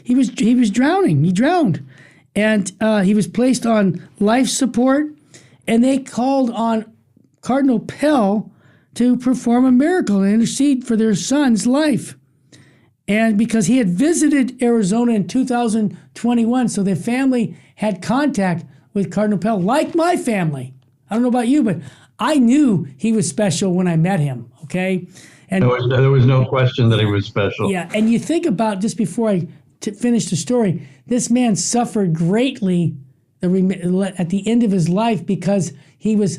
he was drowning. He drowned, and he was placed on life support, and they called on Cardinal Pell to perform a miracle and intercede for their son's life. And because he had visited Arizona in 2021, so their family had contact with Cardinal Pell, like my family. I don't know about you, but I knew he was special when I met him, okay? And there was no question that he was special. Yeah, and you think about, just before I finish the story, this man suffered greatly at the end of his life because he was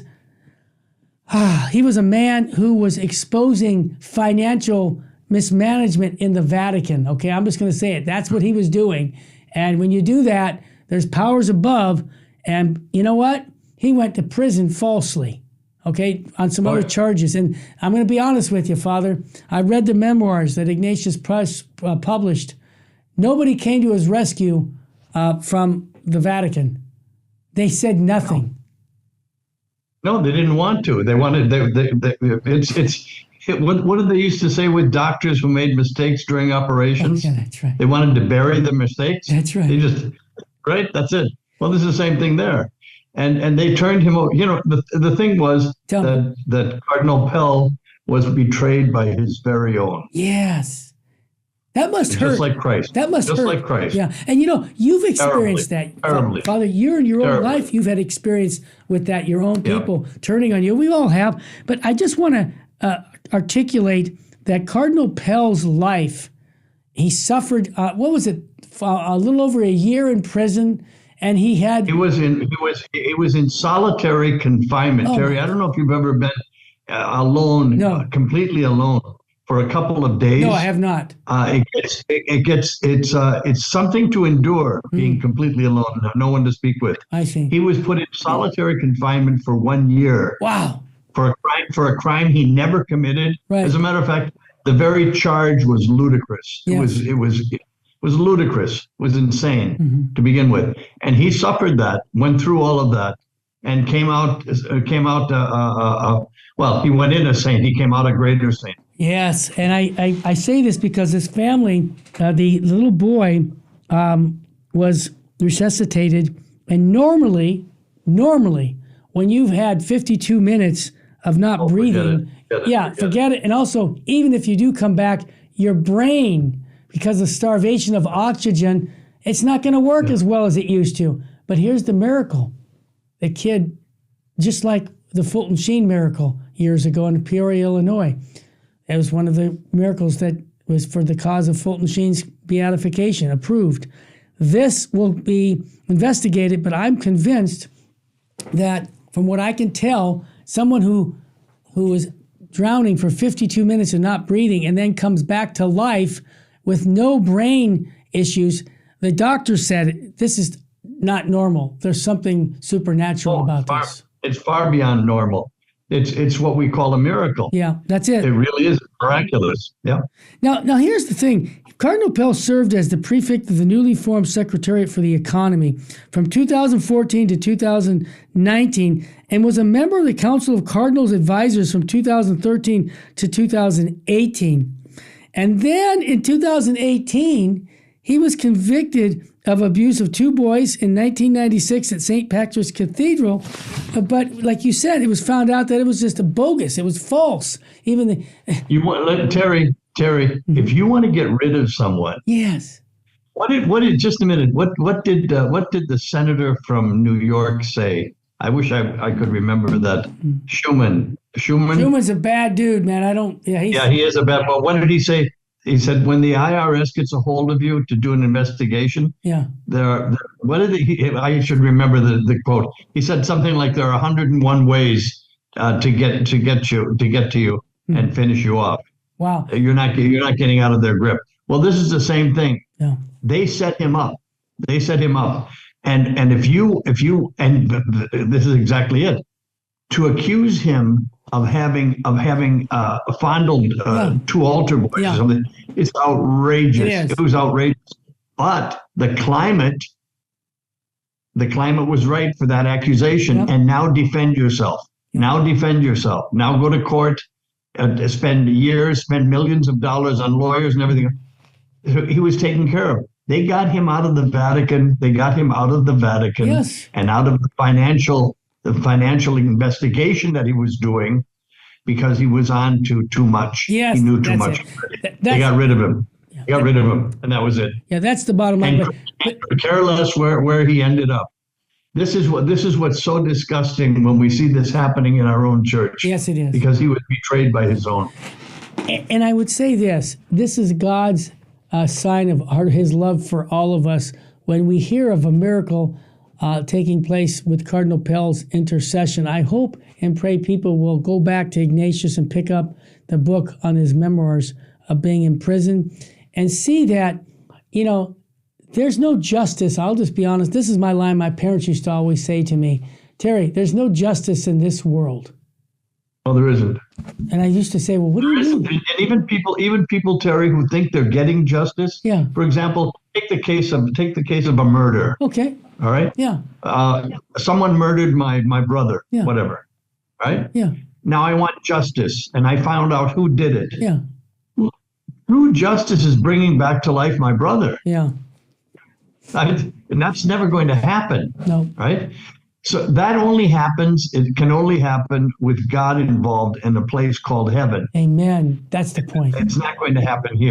a man who was exposing financial mismanagement in the Vatican. Okay, I'm just going to say it. That's what he was doing. And when you do that, there's powers above. And you know what? He went to prison falsely, okay, on some other charges. And I'm going to be honest with you, Father. I read the memoirs that Ignatius Press published. Nobody came to his rescue from the Vatican. They said nothing. No, they didn't want to. They wanted. What did they used to say with doctors who made mistakes during operations? Yeah, that's right. They wanted to bury the mistakes. That's right. They just, right? That's it. Well, this is the same thing there. And they turned him over. You know, the thing was that Cardinal Pell was betrayed by his very own. Yes. That must hurt. Just like Christ. That must hurt. Just like Christ. Yeah. And you know, you've experienced that. Terribly. Father, you in your own life, you've had experience with that, your own people turning on you. We all have. But I just want to articulate that Cardinal Pell's life, he suffered, what was it, a little over a year in prison, and he was in solitary confinement. Terry, I don't know if you've ever been alone, completely alone for a couple of days. No, I have not. It's something to endure, being completely alone, no one to speak with. I see. He was put in solitary confinement for 1 year. Wow. For a crime he never committed. Right. As a matter of fact, the very charge was ludicrous. Yes. It was ludicrous. It was insane to begin with. And he suffered that, went through all of that, and came out. Well, he went in a saint. He came out a greater saint. Yes, and I say this because his family, the little boy, was resuscitated, and normally, when you've had 52 minutes of not breathing, forget it. And also, even if you do come back, your brain, because of starvation of oxygen, it's not going to work as well as it used to. But here's the miracle. The kid, just like the Fulton Sheen miracle years ago in Peoria, Illinois, it was one of the miracles that was for the cause of Fulton Sheen's beatification, approved. This will be investigated, but I'm convinced that, from what I can tell, someone who was drowning for 52 minutes and not breathing and then comes back to life with no brain issues, the doctor said, this is not normal. There's something supernatural about this. It's far beyond normal. It's what we call a miracle. Yeah, that's it. It really is miraculous. Yeah. Now here's the thing. Cardinal Pell served as the prefect of the newly formed Secretariat for the Economy from 2014 to 2019 and was a member of the Council of Cardinals Advisors from 2013 to 2018. And then in 2018, he was convicted of abuse of two boys in 1996 at St. Patrick's Cathedral. But like you said, it was found out that it was just a bogus. It was false. Even Terry, if you want to get rid of someone, yes. What did just a minute? What did the senator from New York say? I wish I could remember that. Schumann. Schumann's a bad dude, man. He is a bad. But what did he say? He said, when the IRS gets a hold of you to do an investigation, I should remember the quote. He said something like, there are 101 ways to get to you and finish you off. Wow. You're not getting out of their grip. Well, this is the same thing. Yeah. They set him up. And if you this is exactly it. To accuse him of having fondled two altar boys or something, it's outrageous. It was outrageous. But the climate was right for that accusation. Yep. And now defend yourself. Now go to court, spend millions of dollars on lawyers and everything. He was taken care of. They got him out of the Vatican. They got him out of the Vatican Yes. and out of the financial investigation that he was doing because he was on to too much. Yes, He knew too that's much. it. They got rid of him. They got rid of him, and that was it. Yeah, that's the bottom line. And careless where he ended up. This is what's so disgusting when we see this happening in our own church. Yes, it is. Because he was betrayed by his own. And I would say this is God's sign of his love for all of us. When we hear of a miracle taking place with Cardinal Pell's intercession, I hope and pray people will go back to Ignatius and pick up the book on his memoirs of being in prison and see that, there's no justice. I'll just be honest. This is my line my parents used to always say to me, Terry, there's no justice in this world. No, there isn't. And I used to say, well, what do you mean? And even people, Terry, who think they're getting justice. Yeah. For example, take the case of a murder. Okay. All right. Yeah. Someone murdered my brother. Yeah. Whatever. Right. Yeah. Now I want justice, and I found out who did it. Yeah. True justice is bringing back to life my brother. Yeah. Right? And that's never going to happen. No. Right. So that it can only happen with God involved in a place called heaven. Amen. That's the point. It's not going to happen here.